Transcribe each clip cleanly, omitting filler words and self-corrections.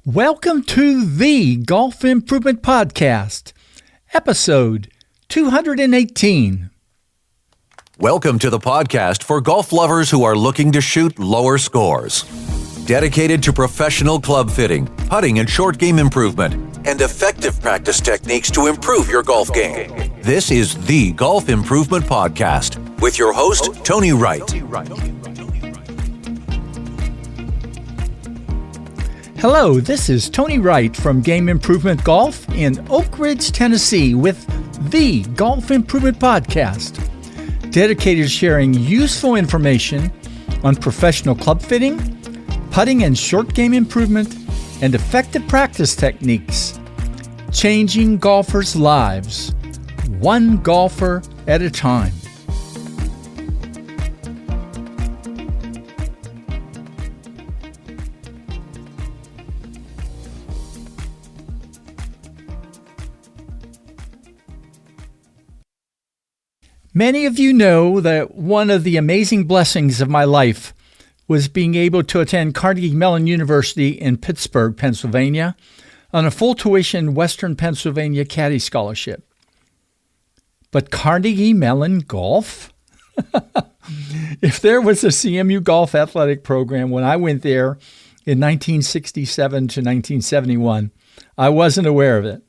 Welcome to the Golf Improvement Podcast, episode 218. Welcome to the podcast for golf lovers who are looking to shoot lower scores. Dedicated to professional club fitting, putting and short game improvement, and effective practice techniques to improve your golf game. This is the Golf Improvement Podcast with your host, Tony Wright. Hello, this is Tony Wright from Game Improvement Golf in Oak Ridge, Tennessee with the Golf Improvement Podcast, dedicated to sharing useful information on professional club fitting, putting and short game improvement, and effective practice techniques, changing golfers' lives, one golfer at a time. Many of you know that one of the amazing blessings of my life was being able to attend Carnegie-Mellon University in Pittsburgh, Pennsylvania, on a full tuition Western Pennsylvania caddy scholarship. But Carnegie-Mellon golf? If there was a CMU golf athletic program when I went there in 1967 to 1971, I wasn't aware of it.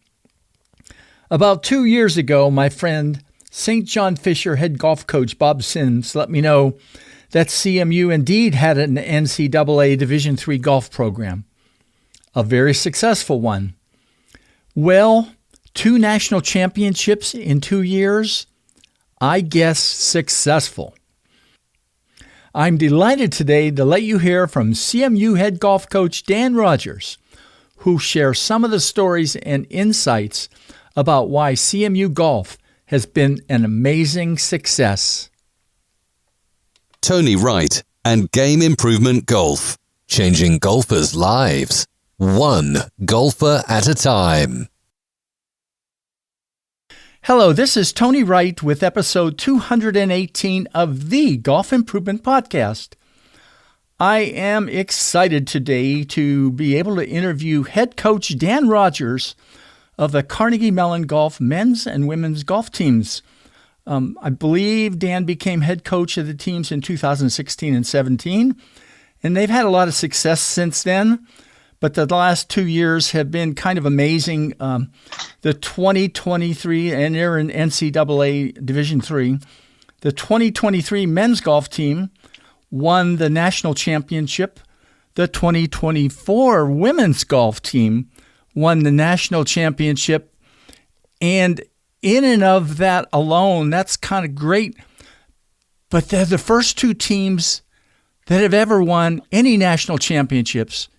About 2 years ago, my friend St. John Fisher head golf coach Bob Sims let me know that CMU indeed had an NCAA Division III golf program, a very successful one. Well, 2 national championships in 2 years? I guess successful. I'm delighted today to let you hear from CMU head golf coach Dan Rodgers, who shares some of the stories and insights about why CMU golf has been an amazing success. Tony Wright and Game Improvement Golf, changing golfers' lives, one golfer at a time. Hello, this is Tony Wright with episode 218 of the Golf Improvement Podcast. I am excited today to be able to interview head coach Dan Rodgers of the Carnegie-Mellon Golf men's and women's golf teams. I believe Dan became head coach of the teams in 2016 and 17, and they've had a lot of success since then, but the last 2 years have been kind of amazing. The 2023, and they're in NCAA Division III, the 2023 men's golf team won the national championship. The 2024 women's golf team won the national championship, and in and of that alone, that's kind of great. But they're the first 2 teams that have ever won any national championships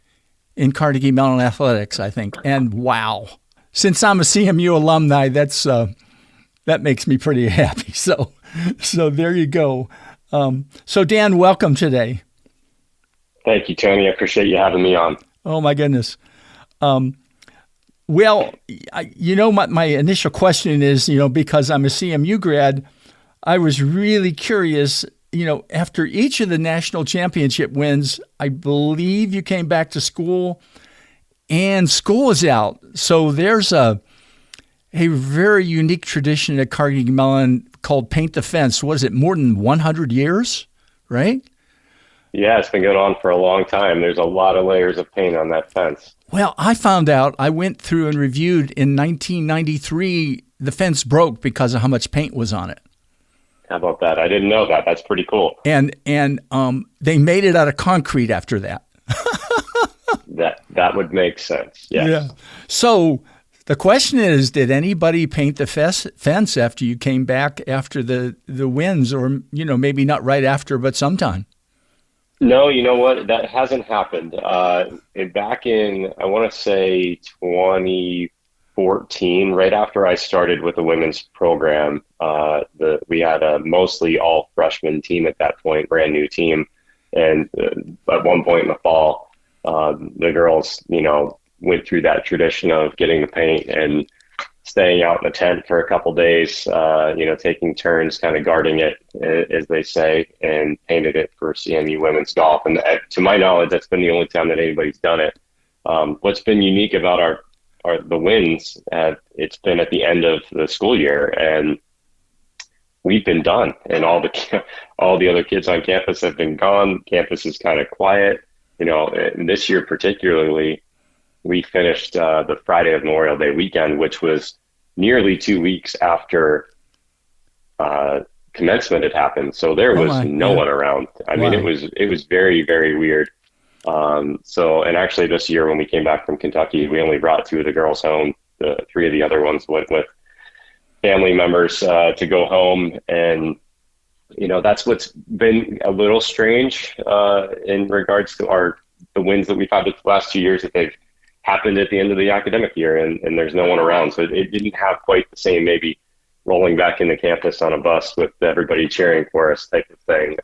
in Carnegie-Mellon athletics, I think. And wow, since I'm a CMU alumni, that makes me pretty happy. So there you go. So Dan, welcome today. Thank you, Tony. I appreciate you having me on. Oh my goodness. Well, my initial question is, because I'm a CMU grad, I was really curious, after each of the national championship wins, I believe you came back to school and school is out. So there's a very unique tradition at Carnegie-Mellon called Paint the Fence. What is it, more than 100 years, right? Yeah, it's been going on for a long time. There's a lot of layers of paint on that fence. Well, I found out, I went through and reviewed in 1993, the fence broke because of how much paint was on it. How about that? I didn't know that. That's pretty cool. And they made it out of concrete after that. That would make sense. Yes. Yeah. So the question is, did anybody paint the fence after you came back after the wins, or maybe not right after, but sometime? No, you know what? That hasn't happened. Back in, I want to say 2014, right after I started with the women's program, we had a mostly all freshman team at that point, brand new team. And at one point in the fall, the girls, went through that tradition of getting the paint and staying out in the tent for a couple days, taking turns kind of guarding it, as they say, and painted it for CMU women's golf. And to my knowledge, that's been the only time that anybody's done it. What's been unique about the wins, it's been at the end of the school year, and we've been done, and all the other kids on campus have been gone. Campus is kind of quiet, and this year particularly, we finished the Friday of Memorial Day weekend, which was nearly 2 weeks after commencement had happened. So there was no one around. I mean, it was very, very weird. And actually this year when we came back from Kentucky, we only brought 2 of the girls home. The 3 of the other ones went with family members to go home. And, that's what's been a little strange in regards to the wins that we've had the last 2 years, that they've happened at the end of the academic year, and there's no one around. So it didn't have quite the same, maybe rolling back into campus on a bus with everybody cheering for us type of thing.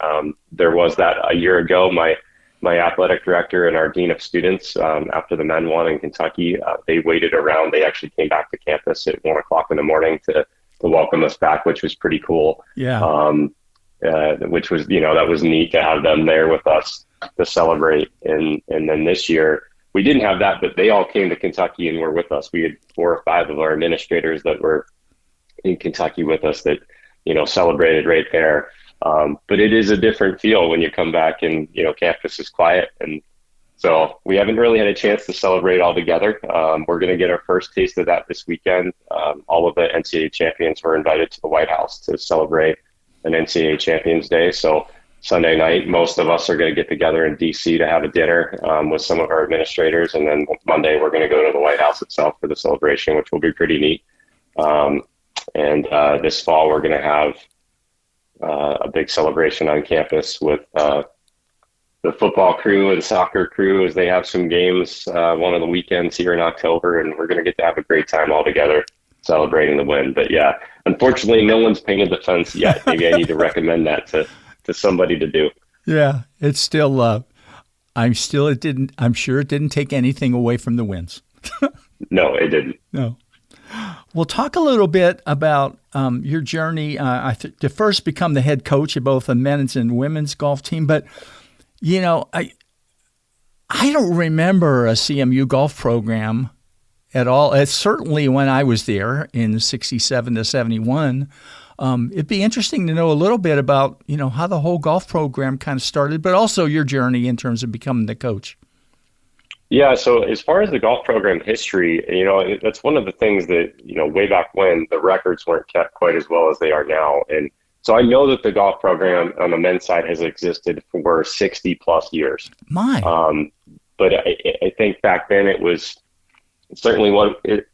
There was that a year ago. My athletic director and our dean of students, after the men won in Kentucky, they waited around. They actually came back to campus at 1:00 in the morning to welcome us back, which was pretty cool. Yeah. Which was, that was neat to have them there with us to celebrate. And then this year we didn't have that, but they all came to Kentucky and were with us. We had 4 or 5 of our administrators that were in Kentucky with us that, celebrated right there. But it is a different feel when you come back and, campus is quiet. And so we haven't really had a chance to celebrate all together. We're going to get our first taste of that this weekend. All of the NCAA champions were invited to the White House to celebrate an NCAA Champions Day. So Sunday night, most of us are going to get together in DC to have a dinner with some of our administrators. And then Monday, we're going to go to the White House itself for the celebration, which will be pretty neat. And this fall, we're going to have a big celebration on campus with the football crew and soccer crew, as they have some games one of the weekends here in October. And we're going to get to have a great time all together celebrating the win. But yeah, unfortunately, no one's painted the fence yet. Maybe I need to recommend that to somebody to do. Yeah, it's still, I'm sure it didn't take anything away from the wins. No, it didn't. No. Well, talk a little bit about your journey to first become the head coach of both the men's and women's golf team. But, I don't remember a CMU golf program at all. It's certainly when I was there in 67 to 71. It'd be interesting to know a little bit about, how the whole golf program kind of started, but also your journey in terms of becoming the coach. Yeah, so as far as the golf program history, that's one of the things that, way back when the records weren't kept quite as well as they are now. And so I know that the golf program on the men's side has existed for 60 plus years. But I think back then it was certainly it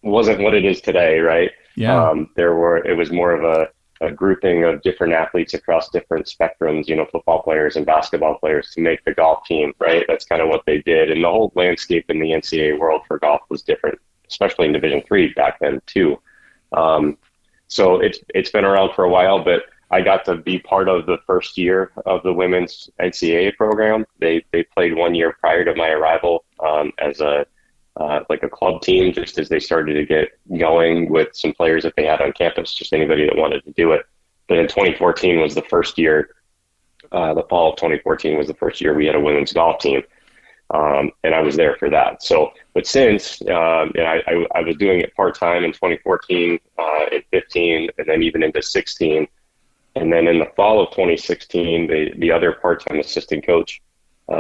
wasn't what it is today, right? Yeah. It was more of a grouping of different athletes across different spectrums, football players and basketball players to make the golf team, right? That's kind of what they did. And the whole landscape in the NCAA world for golf was different, especially in Division III back then too. So it's been around for a while, but I got to be part of the first year of the women's NCAA program. They played 1 year prior to my arrival as a club team, just as they started to get going with some players that they had on campus, just anybody that wanted to do it. But in 2014 was the first year, the fall of 2014 was the first year we had a women's golf team. And I was there for that. So, but since, I was doing it part-time in 2014, in 15, and then even into 16. And then in the fall of 2016, the other part-time assistant coach,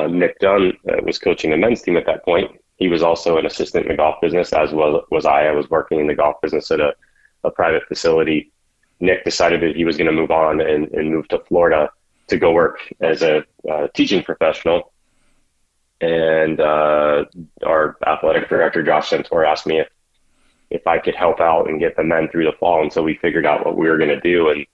Nick Dunn, was coaching the men's team at that point. He was also an assistant in the golf business, as well was I. I was working in the golf business at a private facility. Nick decided that he was going to move on and move to Florida to go work as a teaching professional. And our athletic director, Josh Centor, asked me if I could help out and get the men through the fall. And so we figured out what we were going to do. And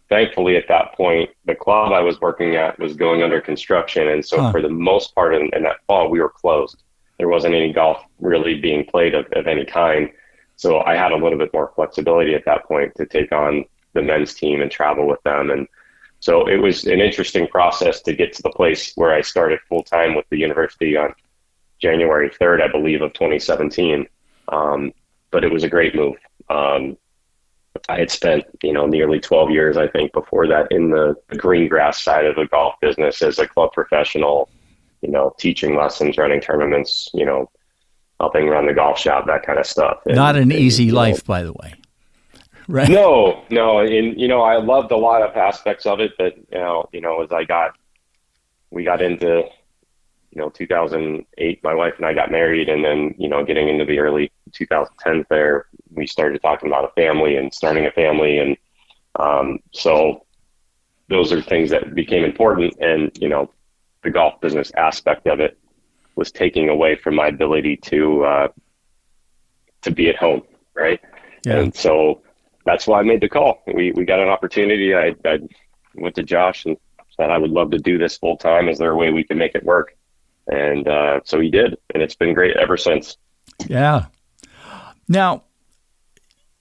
thankfully, at that point, the club I was working at was going under construction. And so for the most part in that fall, we were closed. There wasn't any golf really being played of any kind. So I had a little bit more flexibility at that point to take on the men's team and travel with them. And so it was an interesting process to get to the place where I started full time with the university on January 3rd, I believe, of 2017. But it was a great move. I had spent, nearly 12 years, I think, before that in the green grass side of the golf business as a club professional, teaching lessons, running tournaments, helping run the golf shop, that kind of stuff. Not an easy life, by the way. Right? No. And, I loved a lot of aspects of it, but, as we got into, 2008, my wife and I got married, and then, getting into the early 2010s there, we started talking about a family and starting a family. And so those are things that became important. And, the golf business aspect of it was taking away from my ability to be at home. Right. Yeah. And so that's why I made the call. We got an opportunity. I went to Josh and said, I would love to do this full time. Is there a way we can make it work? And so he did. And it's been great ever since. Yeah. Now,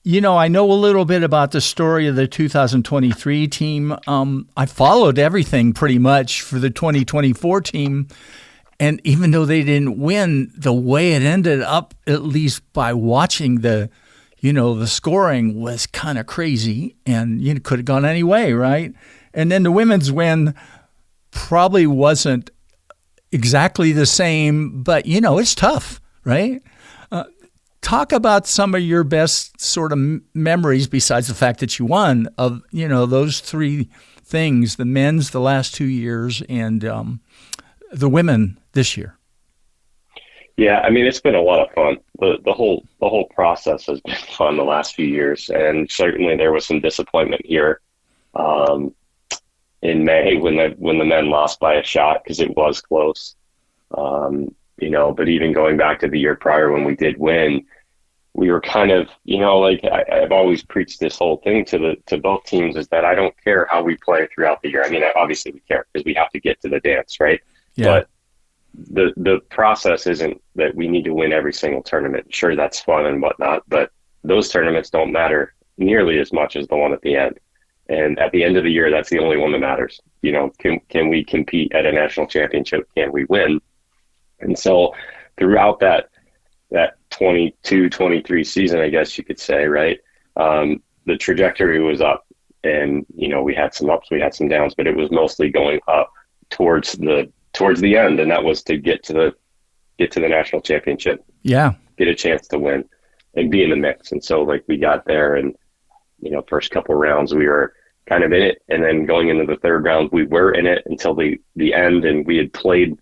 I know a little bit about the story of the 2023 team. I followed everything pretty much for the 2024 team. And even though they didn't win, the way it ended up, at least by watching the scoring, was kind of crazy, and could have gone any way, right? And then the women's win probably wasn't exactly the same, but it's tough, right? Talk about some of your best sort of memories, besides the fact that you won, of those three things: the men's the last 2 years, and the women this year. Yeah, I mean, it's been a lot of fun. The whole process has been fun the last few years, and certainly there was some disappointment here in May when the men lost by a shot, because it was close. But even going back to the year prior when we did win, we were kind of, I've always preached this whole thing to both teams, is that I don't care how we play throughout the year. I mean, obviously we care because we have to get to the dance, right? Yeah. But the process isn't that we need to win every single tournament. Sure, that's fun and whatnot, but those tournaments don't matter nearly as much as the one at the end. And at the end of the year, that's the only one that matters. Can we compete at a national championship? Can we win? And so throughout that 22-23 season, I guess you could say, right, the trajectory was up, and we had some ups, we had some downs, but it was mostly going up towards the end, and that was to get to the national championship. Yeah, get a chance to win and be in the mix. And so we got there, and first couple rounds we were kind of in it, and then going into the third round we were in it until the end, and we had played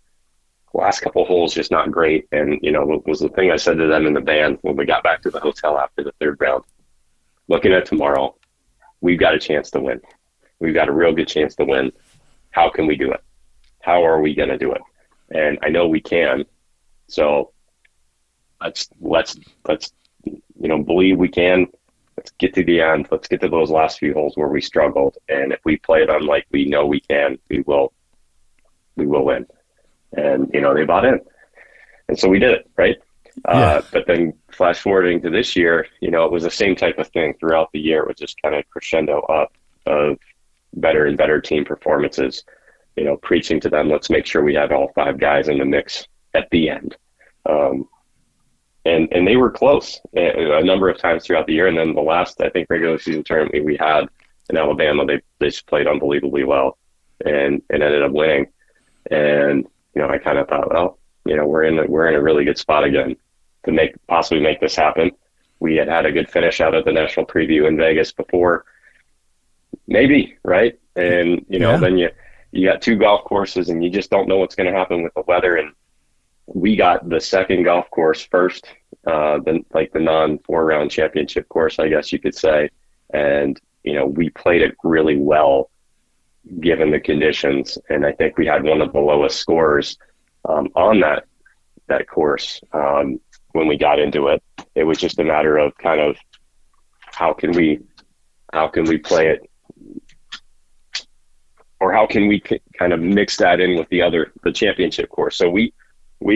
the last couple holes just not great. And what was the thing I said to them in the band when we got back to the hotel after the third round? Looking at tomorrow, we've got a chance to win. We've got a real good chance to win. How can we do it? How are we going to do it? And I know we can. So let's believe we can. Let's get to the end. Let's get to those last few holes where we struggled. And if we play them like we know we can, we will win. And, they bought in. And so we did it, right? Yeah. But then flash forwarding to this year, it was the same type of thing throughout the year. It was just kind of crescendo up of better and better team performances, preaching to them, let's make sure we have all five guys in the mix at the end. And they were close a number of times throughout the year. And then the last, I think, regular season tournament we had in Alabama, they just played unbelievably well and ended up winning. And, I kind of thought, well, we're in a really good spot again to possibly make this happen. We had a good finish out of the national preview in Vegas before, maybe, right? And, then you got two golf courses, and you just don't know what's going to happen with the weather. And we got the second golf course first, the non-4-round championship course, I guess you could say. And, we played it really well given the conditions. And I think we had one of the lowest scores on that course when we got into it. It was just a matter of kind of how can we play it, or how can we kind of mix that in with the championship course. So we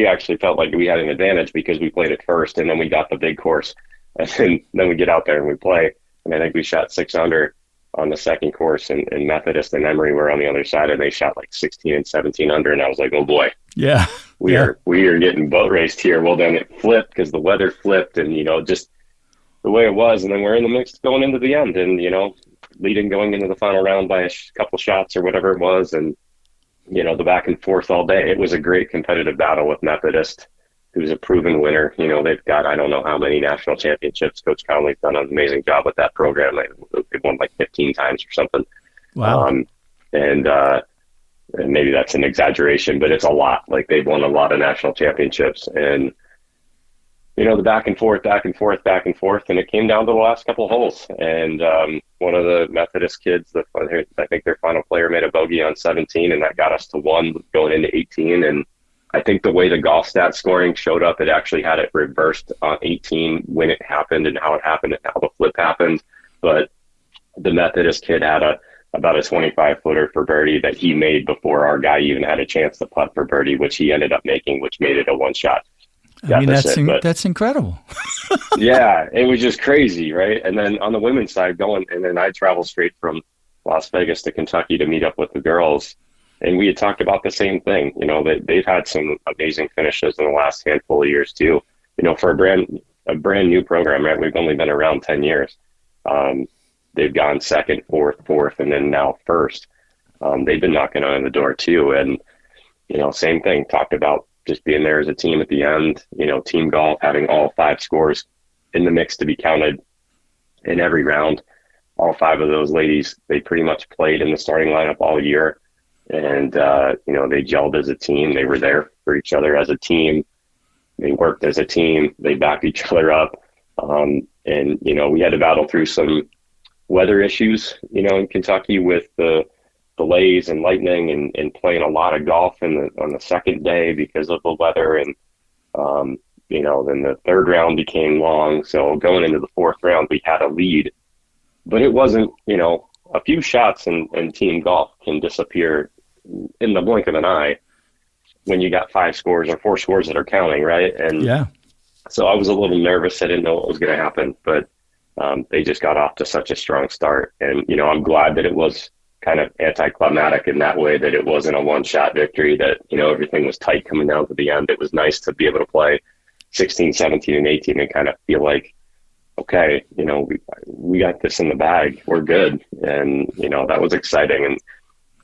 actually felt like we had an advantage because we played it first, and then we got the big course, and then we get out there and we play. And I think we shot 6 under on the second course, and Methodist and Emory were on the other side, and they shot 16 and 17 under. And I was like, oh boy, yeah, we are getting boat raced here. Well, then it flipped because the weather flipped, and just the way it was. And then we're in the mix going into the end, and leading going into the final round by a couple shots or whatever it was, and the back and forth all day. It was a great competitive battle with Methodist, who's a proven winner. They've got, I don't know how many national championships. Coach Conley's done an amazing job with that program. They've won like 15 times or something. Wow. And maybe that's an exaggeration, but it's a lot. Like, they've won a lot of national championships. And, the back and forth, and it came down to the last couple of holes. And one of the Methodist kids, I think their final player made a bogey on 17, and that got us to 1 going into 18. And I think the way the golf stat scoring showed up, it actually had it reversed on 18 when it happened and how it happened and how the flip happened. But the Methodist kid had about a 25-footer for birdie that he made before our guy even had a chance to putt for birdie, which he ended up making, which made it a one-shot deficit. That's incredible. Yeah, it was just crazy, right? And then on the women's side, and then I traveled straight from Las Vegas to Kentucky to meet up with the girls, and we had talked about the same thing. They've had some amazing finishes in the last handful of years too. For a brand new program, right? We've only been around 10 years. They've gone second, fourth, and then now first. They've been knocking on the door too, and same thing. Talked about just being there as a team at the end. Team golf, having all 5 scores in the mix to be counted in every round. All 5 of those ladies, they pretty much played in the starting lineup all year. And, they gelled as a team. They were there for each other as a team. They worked as a team. They backed each other up. And, we had to battle through some weather issues, in Kentucky with the delays and lightning and playing a lot of golf on the second day because of the weather. And, then the third round became long. So going into the fourth round, we had a lead. But it wasn't, a few shots in team golf can disappear in the blink of an eye when you got 5 scores or 4 scores that are counting, right? And yeah. So I was a little nervous. I didn't know what was going to happen, but they just got off to such a strong start. And, I'm glad that it was kind of anticlimactic in that way, that it wasn't a one-shot victory, that, everything was tight coming down to the end. It was nice to be able to play 16, 17, and 18 and kind of feel like, okay, we got this in the bag. We're good. And, that was exciting, and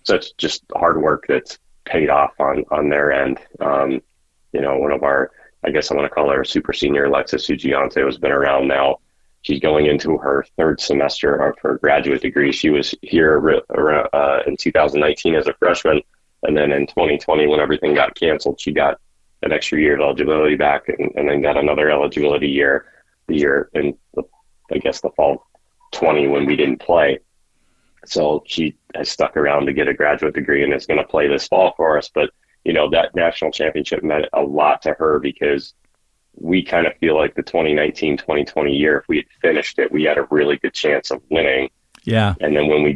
such just hard work that's paid off on their end. One of our, I guess I want to call her a super senior, Alexis Ugiante, has been around now. She's going into her 3rd semester of her graduate degree. She was here in 2019 as a freshman. And then in 2020, when everything got canceled, she got an extra year of eligibility back and then got another eligibility year, the year in, I guess, the fall 20 when we didn't play. So she has stuck around to get a graduate degree and is going to play this fall for us. But, that national championship meant a lot to her because we kind of feel like the 2019-2020 year, if we had finished it, we had a really good chance of winning. Yeah. And then when we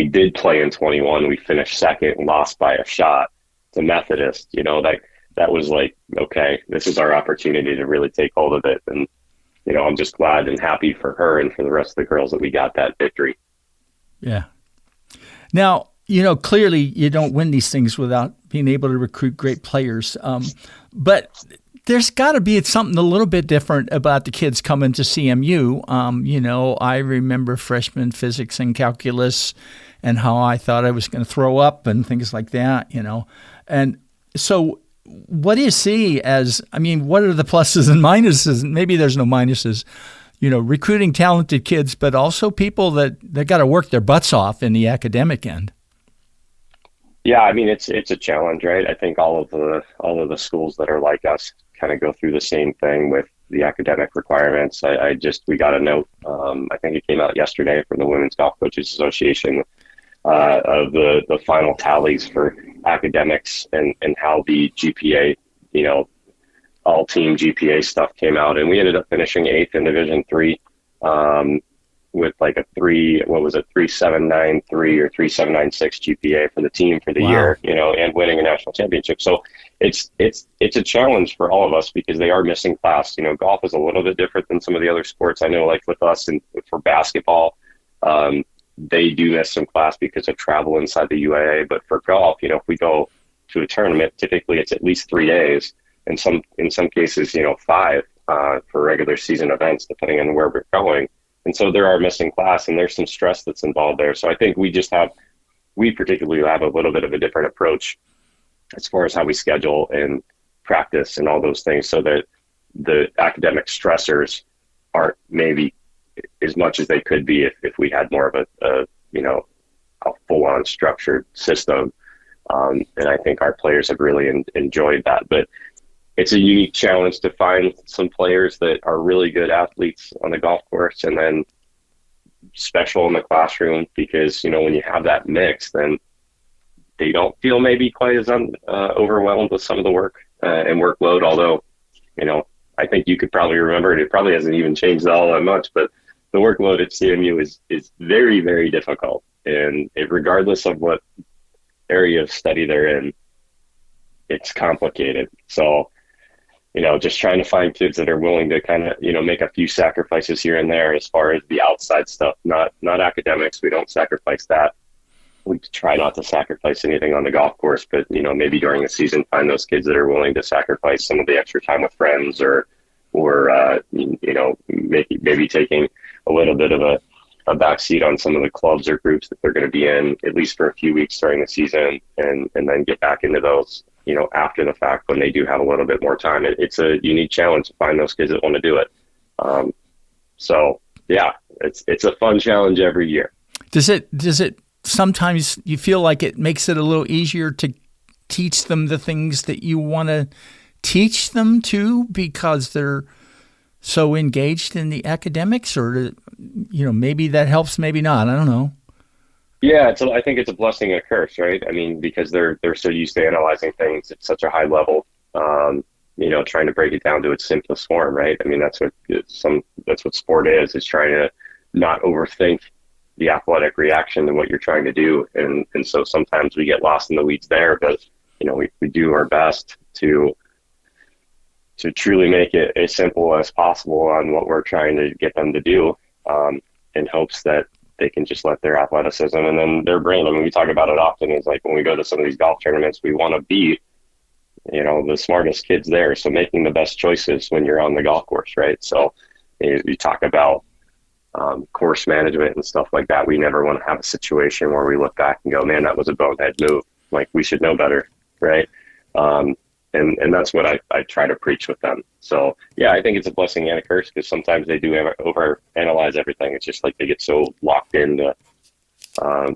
did play in 21, we finished second and lost by a shot to Methodist. That was like, okay, this is our opportunity to really take hold of it. And, I'm just glad and happy for her and for the rest of the girls that we got that victory. Yeah. Now, clearly you don't win these things without being able to recruit great players. But there's got to be something a little bit different about the kids coming to CMU. I remember freshman physics and calculus and how I thought I was going to throw up and things like that, And so what do you see as, what are the pluses and minuses? Maybe there's no minuses, recruiting talented kids, but also people that got to work their butts off in the academic end. Yeah, it's a challenge, right? I think all of the schools that are like us kind of go through the same thing with the academic requirements. We got a note, I think it came out yesterday from the Women's Golf Coaches Association of the final tallies for academics and how the GPA, all team GPA stuff came out, and we ended up finishing 8th in Division III with like a 3.793 or 3.796 GPA for the team for the year, and winning a national championship. So it's a challenge for all of us because they are missing class. Golf is a little bit different than some of the other sports. I know, like with us and for basketball, they do miss some class because of travel inside the UAA. But for golf, if we go to a tournament, typically it's at least 3 days. In some cases, 5 for regular season events, depending on where we're going. And so there are missing class, and there's some stress that's involved there. So I think we just have we particularly have a little bit of a different approach as far as how we schedule and practice and all those things, so that the academic stressors aren't maybe as much as they could be if we had more of a full-on structured system. And I think our players have really enjoyed that. But it's a unique challenge to find some players that are really good athletes on the golf course and then special in the classroom, because, when you have that mix, then they don't feel maybe quite as overwhelmed with some of the work and workload. Although, I think you could probably remember it probably hasn't even changed all that much, but the workload at CMU is very, very difficult. And regardless of what area of study they're in, it's complicated. So, just trying to find kids that are willing to kind of, make a few sacrifices here and there as far as the outside stuff, not academics. We don't sacrifice that. We try not to sacrifice anything on the golf course, but, maybe during the season, find those kids that are willing to sacrifice some of the extra time with friends or maybe taking a little bit of a backseat on some of the clubs or groups that they're going to be in, at least for a few weeks during the season, and then get back into those, after the fact when they do have a little bit more time. It's a unique challenge to find those kids that want to do it. So yeah, it's a fun challenge every year. Does it sometimes you feel like it makes it a little easier to teach them the things that you want to teach them too, because they're so engaged in the academics, or, maybe that helps, maybe not. I don't know. Yeah, I think it's a blessing and a curse, right? I mean, because they're so used to analyzing things at such a high level, trying to break it down to its simplest form, right? I mean, that's what sport is trying to not overthink the athletic reaction to what you're trying to do. And so sometimes we get lost in the weeds there, but, we do our best to truly make it as simple as possible on what we're trying to get them to do, in hopes that they can just let their athleticism and then their brain. I mean, we talk about it often. It's like when we go to some of these golf tournaments, we want to be, the smartest kids there. So making the best choices when you're on the golf course, right? So you talk about course management and stuff like that. We never want to have a situation where we look back and go, man, that was a bonehead move. Like, we should know better, right? And that's what I try to preach with them. So, yeah, I think it's a blessing and a curse, because sometimes they do overanalyze everything. It's just like they get so locked into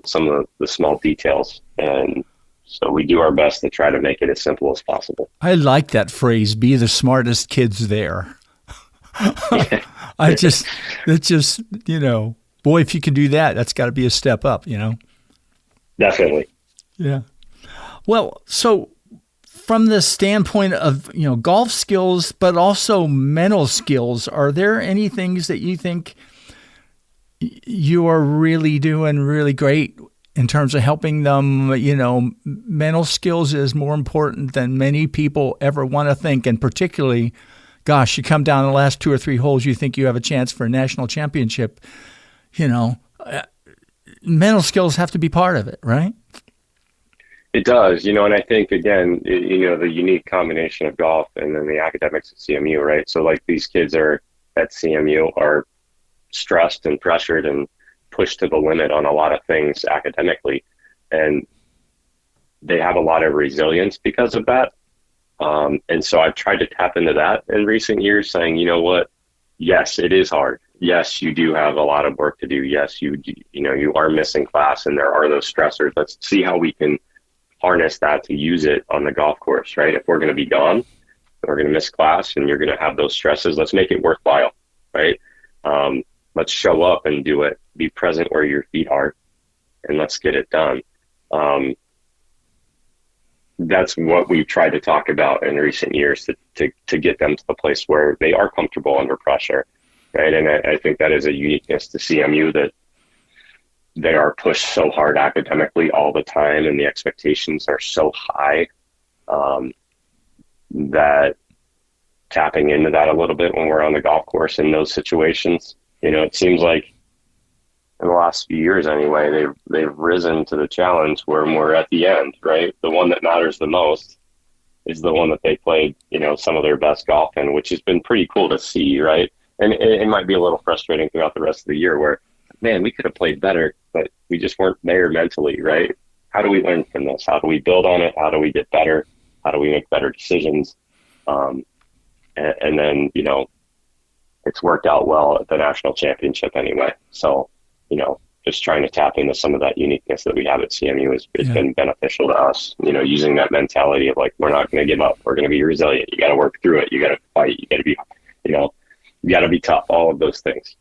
some of the small details. And so we do our best to try to make it as simple as possible. I like that phrase, be the smartest kids there. It's just, boy, if you can do that, that's got to be a step up, Definitely. Yeah. Well, so from the standpoint of, golf skills, but also mental skills, are there any things that you think you are really doing really great in terms of helping them? Mental skills is more important than many people ever want to think. And particularly, gosh, you come down the last 2 or 3 holes, you think you have a chance for a national championship. Mental skills have to be part of it, right? It does, and I think, again, the unique combination of golf and then the academics at CMU, right? So, like, these kids are at CMU are stressed and pressured and pushed to the limit on a lot of things academically, and they have a lot of resilience because of that. And so I've tried to tap into that in recent years, saying, you know what? Yes, it is hard. Yes, you do have a lot of work to do. Yes, you are missing class, and there are those stressors. Let's see how we can harness that to use it on the golf course, right? If we're going to be gone, we're going to miss class, and you're going to have those stresses. Let's make it worthwhile, right? Let's show up and do it. Be present where your feet are, and let's get it done. That's what we've tried to talk about in recent years to get them to the place where they are comfortable under pressure, right? And I think that is a uniqueness to CMU, that they are pushed so hard academically all the time, and the expectations are so high, that tapping into that a little bit when we're on the golf course in those situations, it seems like in the last few years anyway, they've risen to the challenge where we're at the end, right? The one that matters the most is the one that they played, some of their best golf in, which has been pretty cool to see, right? And it might be a little frustrating throughout the rest of the year where, man, we could have played better, but we just weren't there mentally, right? how do we learn from this? How do we build on it? How do we get better? How do we make better decisions? And then, it's worked out well at the national championship anyway. So, just trying to tap into some of that uniqueness that we have at CMU has been beneficial to us, using that mentality of like, we're not going to give up. We're going to be resilient. You got to work through it. You got to fight. You got to be, you got to be tough, all of those things.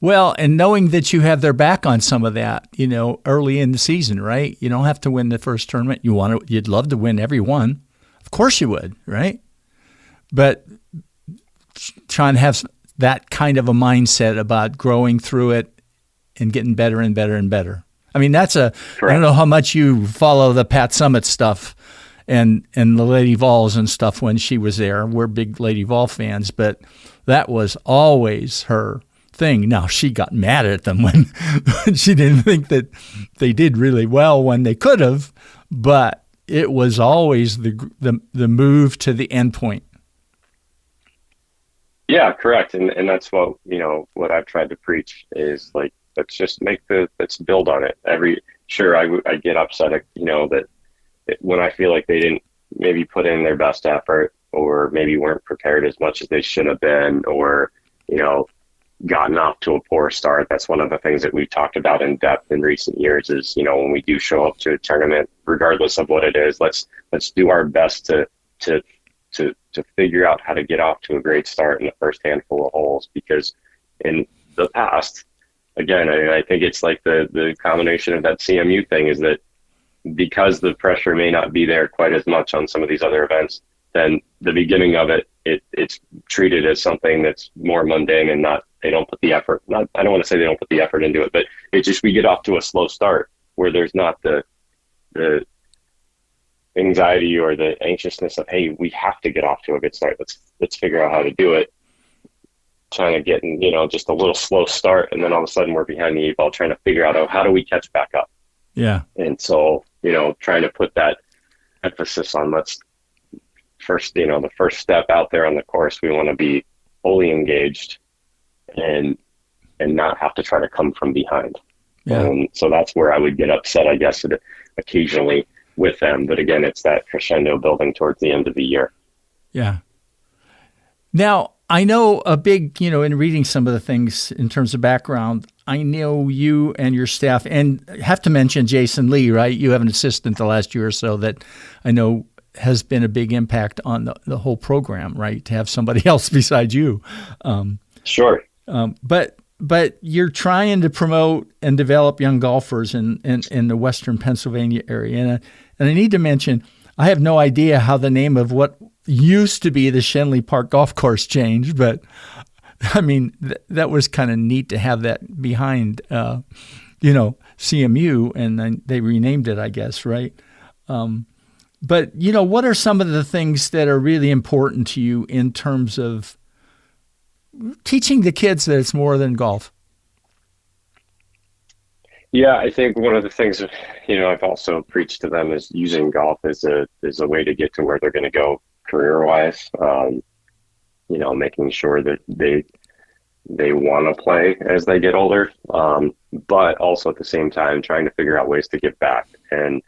Well, and knowing that you have their back on some of that, early in the season, right? You don't have to win the first tournament. You'd love to win every one. Of course you would, right? But trying to have that kind of a mindset about growing through it and getting better and better and better. I mean, I don't know how much you follow the Pat Summitt stuff and the Lady Vols and stuff when she was there. We're big Lady Vol fans, but that was always her thing. Now, she got mad at them when she didn't think that they did really well when they could have, but it was always the move to the end point. Yeah, correct. And that's what, what I've tried to preach is like, let's build on it. I get upset, that when I feel like they didn't maybe put in their best effort or maybe weren't prepared as much as they should have been, or, gotten off to a poor start. That's one of the things that we've talked about in depth in recent years is, when we do show up to a tournament, regardless of what it is, let's do our best to figure out how to get off to a great start in the first handful of holes, because in the past, again, I think it's like the combination of that CMU thing is that because the pressure may not be there quite as much on some of these other events, then the beginning of it's treated as something that's more mundane and they don't put the effort. I don't want to say they don't put the effort into it, but we get off to a slow start where there's not the anxiety or the anxiousness of, hey, we have to get off to a good start. Let's figure out how to do it. Trying to get in, just a little slow start, and then all of a sudden we're behind the eight ball trying to figure out, how do we catch back up? Yeah. And so, trying to put that emphasis on the first step out there on the course, we want to be fully engaged and not have to try to come from behind. Yeah. And so that's where I would get upset, I guess, occasionally with them. But again, it's that crescendo building towards the end of the year. Yeah. Now, I know a big, in reading some of the things in terms of background, I know you and your staff, and have to mention Jason Lee, right? You have an assistant the last year or so that I know has been a big impact on the whole program, right? To have somebody else besides you. Sure. But you're trying to promote and develop young golfers in the Western Pennsylvania area. And I need to mention, I have no idea how the name of what used to be the Shenley Park Golf Course changed, but I mean, that was kind of neat to have that behind, CMU, and then they renamed it, I guess, right? But, what are some of the things that are really important to you in terms of teaching the kids that it's more than golf? Yeah, I think one of the things, I've also preached to them is using golf as a way to get to where they're going to go career-wise. Making sure that they want to play as they get older, but also at the same time trying to figure out ways to give back. And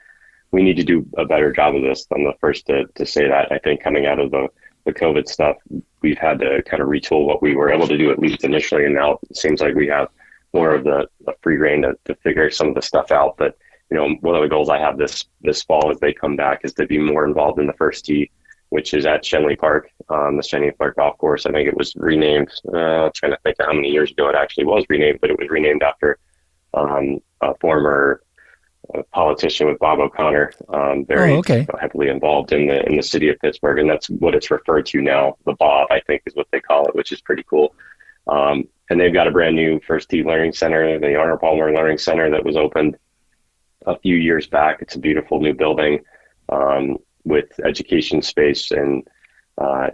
we need to do a better job of this. I'm the first to say that. I think coming out of the COVID stuff, we've had to kind of retool what we were able to do, at least initially, and now it seems like we have more of the free reign to figure some of the stuff out. But one of the goals I have this fall as they come back is to be more involved in the first tee, which is at Shenley Park, the Shenley Park Golf Course. I think it was renamed, trying to think of how many years ago it actually was renamed, but it was renamed after a former politician with Bob O'Connor, very heavily involved in the city of Pittsburgh, and that's what it's referred to now. The Bob, I think, is what they call it, which is pretty cool. And they've got a brand new First Tee Learning Center, the Arnold Palmer Learning Center, that was opened a few years back. It's a beautiful new building with education space and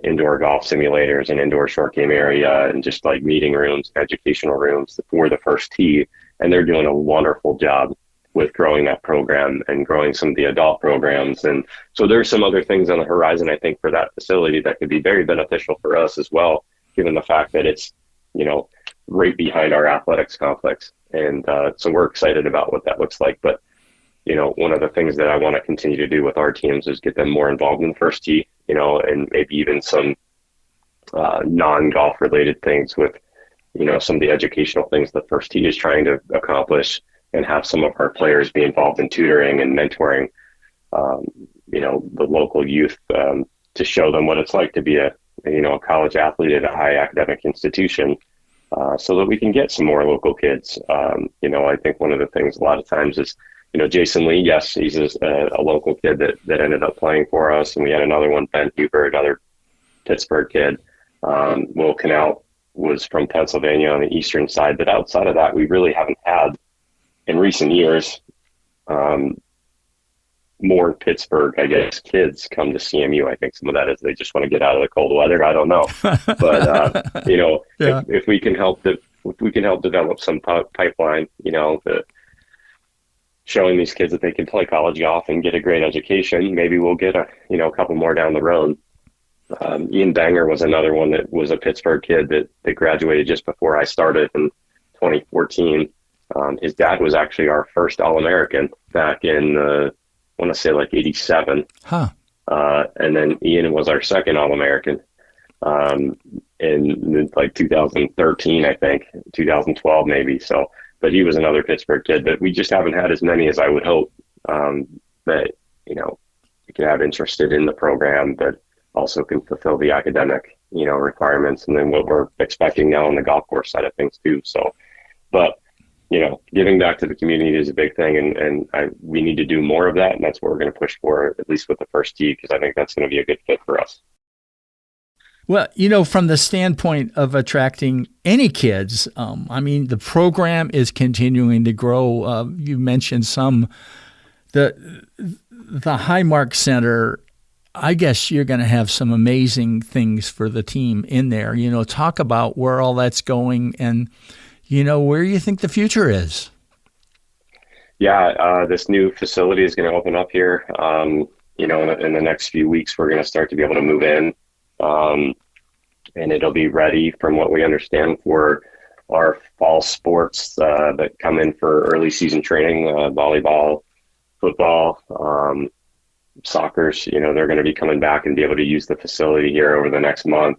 indoor golf simulators and indoor short game area and just like meeting rooms, educational rooms for the first tee. And they're doing a wonderful job with growing that program and growing some of the adult programs. And so there's some other things on the horizon, I think, for that facility that could be very beneficial for us as well, given the fact that it's, right behind our athletics complex. And so we're excited about what that looks like. But, one of the things that I want to continue to do with our teams is get them more involved in the first tee, and maybe even some non-golf related things with, some of the educational things the first tee is trying to accomplish, and have some of our players be involved in tutoring and mentoring, the local youth, to show them what it's like to be a college athlete at a high academic institution, so that we can get some more local kids. I think one of the things a lot of times is, Jason Lee, yes, he's a local kid that ended up playing for us. And we had another one, Ben Huber, another Pittsburgh kid. Will Canal was from Pennsylvania on the eastern side. But outside of that, we really haven't had, in recent years, more Pittsburgh, I guess, kids come to CMU. I think some of that is they just want to get out of the cold weather. I don't know. But, Yeah. if we can help develop some pipeline, showing these kids that they can play college golf and get a great education, maybe we'll get a couple more down the road. Ian Banger was another one that was a Pittsburgh kid that graduated just before I started in 2014. His dad was actually our first All-American back in, I want to say like 87. Huh. And then Ian was our second All-American in like 2013, I think, 2012 maybe. So, but he was another Pittsburgh kid, but we just haven't had as many as I would hope, that, you can have interested in the program, but also can fulfill the academic, requirements, and then what we're expecting now on the golf course side of things too. So, but, giving back to the community is a big thing, and we need to do more of that, and that's what we're going to push for, at least with the first tee, because I think that's going to be a good fit for us. Well, from the standpoint of attracting any kids, the program is continuing to grow. You mentioned the Highmark Center. I guess you're going to have some amazing things for the team in there. Talk about where all that's going and, where you think the future is. Yeah, this new facility is going to open up here. In the next few weeks, we're going to start to be able to move in. And it'll be ready, from what we understand, for our fall sports that come in for early season training, volleyball, football, soccer. They're going to be coming back and be able to use the facility here over the next month.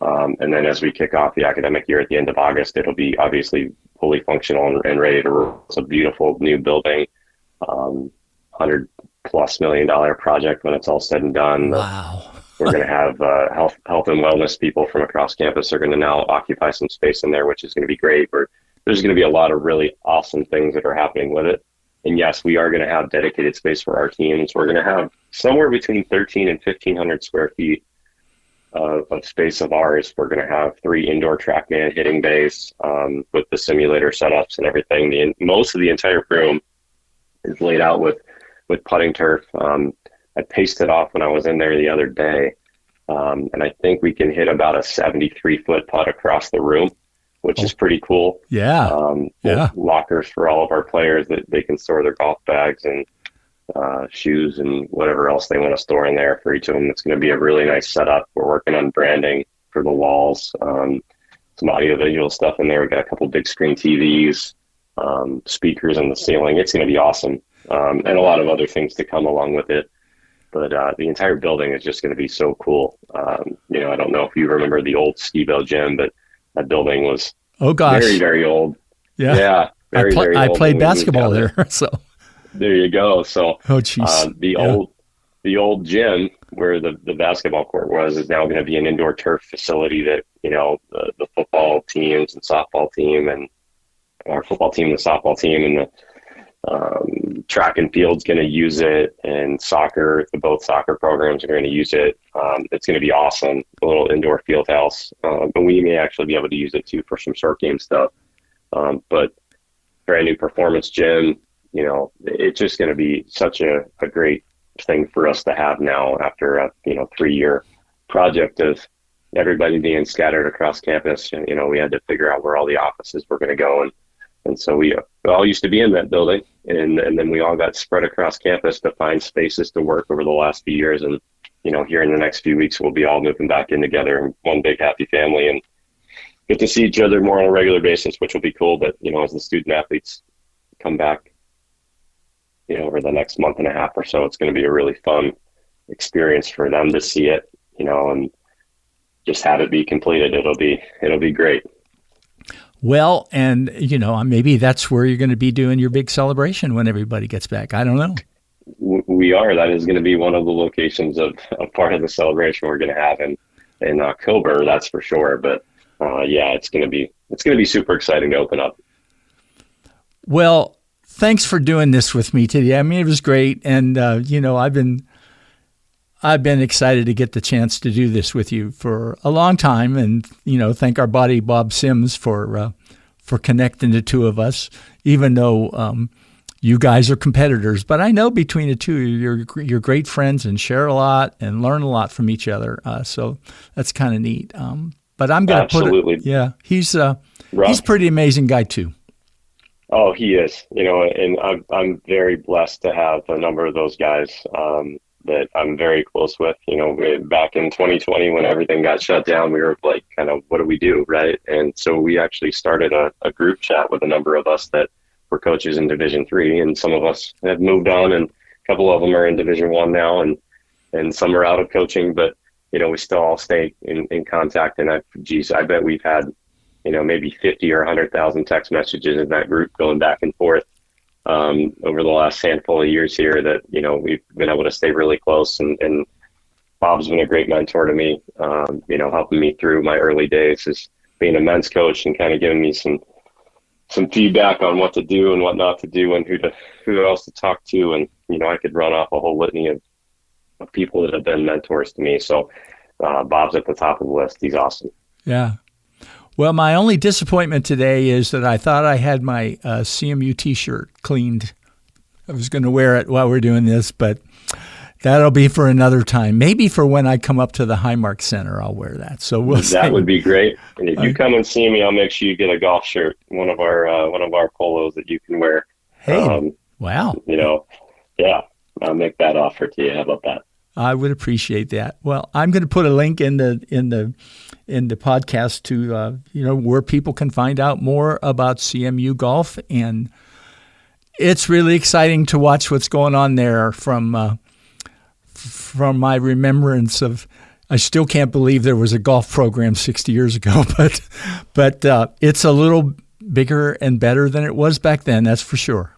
And then as we kick off the academic year at the end of August, it'll be obviously fully functional and ready to roll. It's a beautiful new building, $100+ million project when it's all said and done. Wow. We're going to have health and wellness people from across campus are going to now occupy some space in there, which is going to be great. There's going to be a lot of really awesome things that are happening with it. And yes, we are going to have dedicated space for our teams. We're going to have somewhere between 1,300 and 1,500 square feet of space of ours. We're going to have 3 indoor TrackMan hitting bays with the simulator setups and everything. Most of the entire room is laid out with putting turf. I paced it off when I was in there the other day, and I think we can hit about a 73-foot putt across the room, which is pretty cool. Yeah. Lockers for all of our players that they can store their golf bags and shoes and whatever else they want to store in there for each of them. It's going to be a really nice setup. We're working on branding for the walls, some audio-visual stuff in there. We've got a couple big screen TVs, speakers on the ceiling. It's going to be awesome, and a lot of other things to come along with it. But the entire building is just going to be so cool. I don't know if you remember the old Ski-Bell gym, but that building was very, very old. Yeah. Very old. I played basketball there. So there you go. So the old gym where the basketball court was is now going to be an indoor turf facility that, the football teams and softball team, and our football team and the softball team and the track and field's going to use it, and both soccer programs are going to use it. It's going to be awesome, a little indoor field house, but we may actually be able to use it too for some short game stuff. But brand new performance gym, it's just going to be such a great thing for us to have now after a 3-year project of everybody being scattered across campus. We had to figure out where all the offices were going to go, and so we all used to be in that building, and then we all got spread across campus to find spaces to work over the last few years. And, here in the next few weeks, we'll be all moving back in together in one big happy family and get to see each other more on a regular basis, which will be cool. But, as the student athletes come back, over the next month and a half or so. It's going to be a really fun experience for them to see it, and just have it be completed. It'll be great. Well, and maybe that's where you're going to be doing your big celebration when everybody gets back. I don't know. We are. That is going to be one of the locations of part of the celebration we're going to have in October. That's for sure. But it's going to be super exciting to open up. Well, thanks for doing this with me today. I mean, it was great, and I've been excited to get the chance to do this with you for a long time, and thank our buddy Bob Sims for connecting the two of us, even though you guys are competitors. But I know between the two, you're great friends and share a lot and learn a lot from each other. So that's kind of neat. But I'm going to absolutely. He's a pretty amazing guy too. Oh, he is. And I'm very blessed to have a number of those guys that I'm very close with. Back in 2020 when everything got shut down, we were like, kind of, what do we do, right? And so we actually started a group chat with a number of us that were coaches in Division III, and some of us have moved on, and a couple of them are in Division I now, and some are out of coaching, but we still all stay in contact. And I bet we've had maybe 50 or 100,000 text messages in that group going back and forth over the last handful of years here that, we've been able to stay really close. And Bob's been a great mentor to me, helping me through my early days as being a men's coach and kind of giving me some feedback on what to do and what not to do and who else to talk to. And, I could run off a whole litany of people that have been mentors to me. So Bob's at the top of the list. He's awesome. Yeah. Well, my only disappointment today is that I thought I had my CMU T-shirt cleaned. I was going to wear it while we're doing this, but that'll be for another time. Maybe for when I come up to the Highmark Center, I'll wear that. So we'll see. That would be great. And if you come and see me, I'll make sure you get a golf shirt, one of our polos that you can wear. Hey, wow. I'll make that offer to you. How about that? I would appreciate that. Well, I'm going to put a link in the podcast to where people can find out more about CMU golf, and it's really exciting to watch what's going on there. From my remembrance of, I still can't believe there was a golf program 60 years ago, but it's a little bigger and better than it was back then. That's for sure.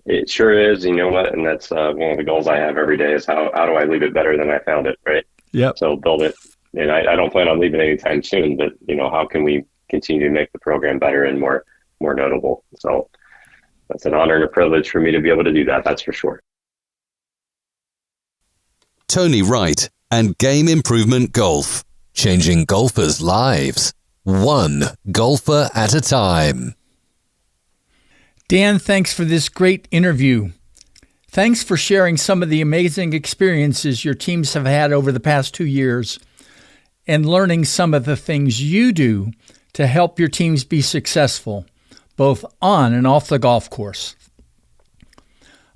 It sure is. You know what? And that's one of the goals I have every day is how do I leave it better than I found it, right? Yep. So build it. And I don't plan on leaving anytime soon, but, how can we continue to make the program better and more notable? So that's an honor and a privilege for me to be able to do that. That's for sure. Tony Wright and Game Improvement Golf, changing golfers' lives, one golfer at a time. Dan, thanks for this great interview. Thanks for sharing some of the amazing experiences your teams have had over the past 2 years and learning some of the things you do to help your teams be successful, both on and off the golf course.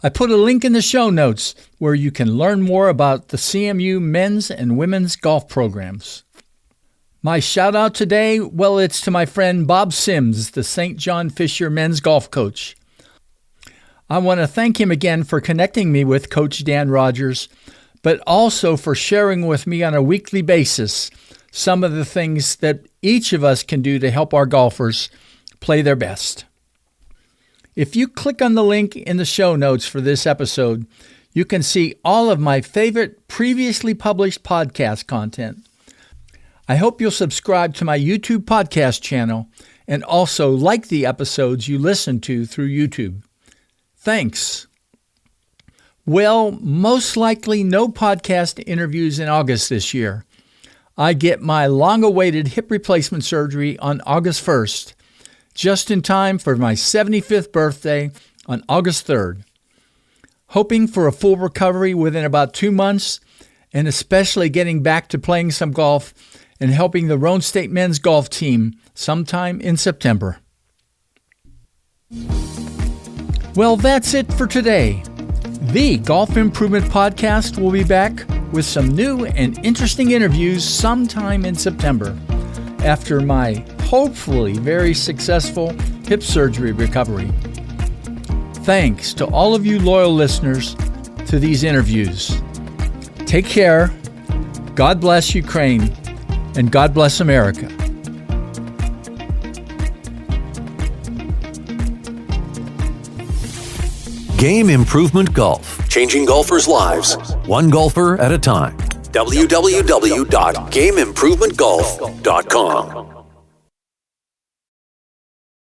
I put a link in the show notes where you can learn more about the CMU men's and women's golf programs. My shout out today, well, it's to my friend Bob Sims, the St. John Fisher men's golf coach. I want to thank him again for connecting me with Coach Dan Rodgers, but also for sharing with me on a weekly basis some of the things that each of us can do to help our golfers play their best. If you click on the link in the show notes for this episode, you can see all of my favorite previously published podcast content. I hope you'll subscribe to my YouTube podcast channel and also like the episodes you listen to through YouTube. Thanks. Well, most likely no podcast interviews in August this year. I get my long-awaited hip replacement surgery on August 1st, just in time for my 75th birthday on August 3rd. Hoping for a full recovery within about 2 months, and especially getting back to playing some golf and helping the Roan State men's golf team sometime in September. Well, that's it for today. The Golf Improvement Podcast will be back with some new and interesting interviews sometime in September after my hopefully very successful hip surgery recovery. thanks to all of you loyal listeners to these interviews. Take care. God bless Ukraine, and God bless America. Game Improvement Golf, changing golfers' lives, one golfer at a time. www.gameimprovementgolf.com